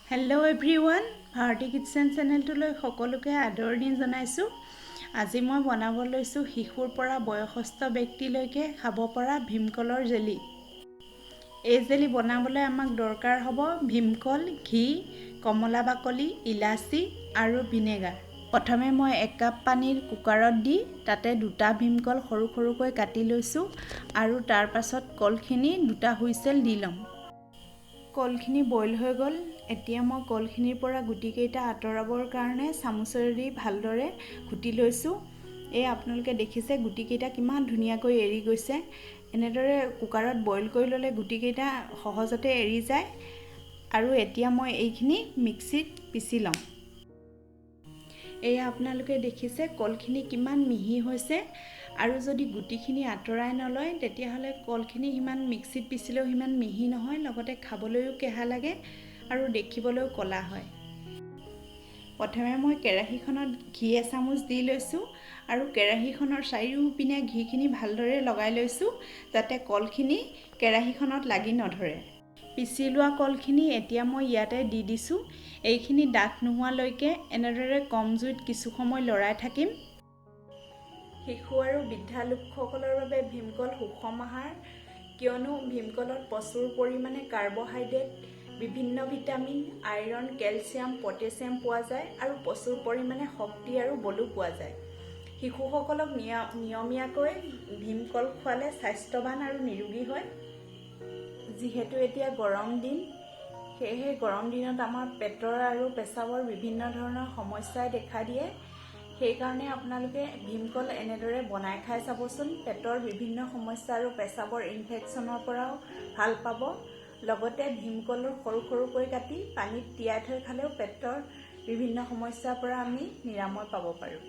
Hello' everyone, Bharati kitchen চেনেলটোলৈ সকলোকে আদৰণি জনাইছোঁ। আজি মই বনাব লৈছোঁ শিশুৰ পৰা বয়সস্থ ব্যক্তিলৈকে খাব পৰা ভীমকলৰ জেলি। এই জেলি বনাবলৈ আমাক দৰকাৰ হ'ব ভীমকল, ঘি, কমলা বাকলি, ইলাচি আৰু ভিনেগাৰ। প্ৰথমে মই 1 কাপ পানী কুকাৰত দি তাতে 2টা ভীমকল সৰু সৰুকৈ কাটি লৈছোঁ আৰু তাৰ পাছত কলখিনি 2টা হুইচেল দি ল'ম। কলখিনি বইল হৈ গ'ল। এতিয়া মই কলখিনিৰ পৰা গুটিকেইটা আঁতৰাবৰ কাৰণে চামুচেৰে ভালদৰে ঘুটি লৈছোঁ। এই আপোনালোকে দেখিছে গুটিকেইটা কিমান ধুনীয়াকৈ এৰি গৈছে। এনেদৰে কুকাৰত বইল কৰি ল'লে গুটিকেইটা সহজতে এৰি যায়। আৰু এতিয়া মই এইখিনি মিক্সিত পিচি ল'ম। এয়া আপোনালোকে দেখিছে কলখিনি কিমান মিহি হৈছে। আৰু যদি গুটিখিনি আঁতৰাই নলয় তেতিয়াহ'লে কলখিনি সিমান মিক্সিত পিচিলেও সিমান মিহি নহয়, লগতে খাবলৈও কেঁহা লাগে আৰু দেখিবলৈও ক'লা হয়। প্ৰথমে মই কেৰাহীখনত ঘি এচামুচ দি লৈছোঁ আৰু কেৰাহীখনৰ চাৰিওপিনে ঘিখিনি ভালদৰে লগাই লৈছোঁ যাতে কলখিনি কেৰাহীখনত লাগি নধৰে। পিচি লোৱা কলখিনি এতিয়া মই ইয়াতে দি দিছোঁ। এইখিনি ডাঠ নোহোৱালৈকে এনেদৰে কম জুইত কিছু সময় লৰাই থাকিম। শিশু আৰু বৃদ্ধা লোকসকলৰ বাবে ভীমকল সুষম আহাৰ, কিয়নো ভীমকলত প্ৰচুৰ পৰিমাণে কাৰ্বহাইড্ৰেট, বিভিন্ন ভিটামিন, আইৰণ, কেলছিয়াম, পটেছিয়াম পোৱা যায় আৰু প্ৰচুৰ পৰিমাণে শক্তি আৰু বলো পোৱা যায়। শিশুসকলক নিয়মীয়াকৈ ভীমকল খোৱালে স্বাস্থ্যৱান আৰু নিৰোগী হয়। যিহেতু এতিয়া গৰম দিন, সেয়েহে গৰম দিনত আমাৰ পেটৰ আৰু পেচাবৰ বিভিন্ন ধৰণৰ সমস্যাই দেখা দিয়ে। সেইকাৰণে আপোনালোকে ভীমকল এনেদৰে বনাই খাই চাবচোন। পেটৰ বিভিন্ন সমস্যা আৰু পেচাবৰ ইনফেকশ্যনৰ পৰাও ভাল পাব। লগতে ভীমকলৰ সৰু সৰুকৈ কাটি পানীত তিয়াই থৈ খালেও পেটৰ বিভিন্ন সমস্যাৰ পৰা আমি নিৰাময় পাব পাৰোঁ।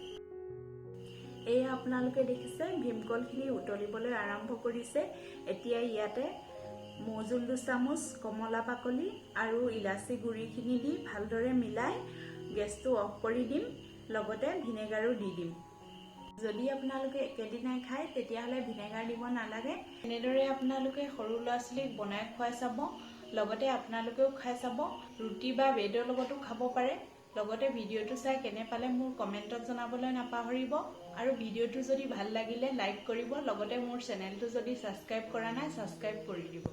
এয়া আপোনালোকে দেখিছে ভীমকলখিনি উতলিবলৈ আৰম্ভ কৰিছে। এতিয়া ইয়াতে মৌজোল 2 চামুচ, কমলা বাকলি আৰু ইলাচি গুড়িখিনি দি ভালদৰে মিলাই গেছটো অফ কৰি দিম। লগতে ভিনেগাৰো দি দিম। যদি আপোনালোকে একেদিনাই খায় তেতিয়াহ'লে ভিনেগাৰ দিব নালাগে। এনেদৰে আপোনালোকে সৰু ল'ৰা ছোৱালীক বনাই খুৱাই চাব। লগতে আপোনালোকেও খাই চাব। ৰুটি বা ব্ৰেডৰ লগতো খাব পাৰে। লগতে ভিডিঅ'টো চাই কেনে পালে মোৰ কমেণ্টত জনাবলৈ নাপাহৰিব। আৰু ভিডিঅ'টো যদি ভাল লাগিলে লাইক কৰিব। লগতে মোৰ চেনেলটো যদি ছাবস্ক্ৰাইব কৰা নাই ছাবস্ক্ৰাইব কৰি দিব।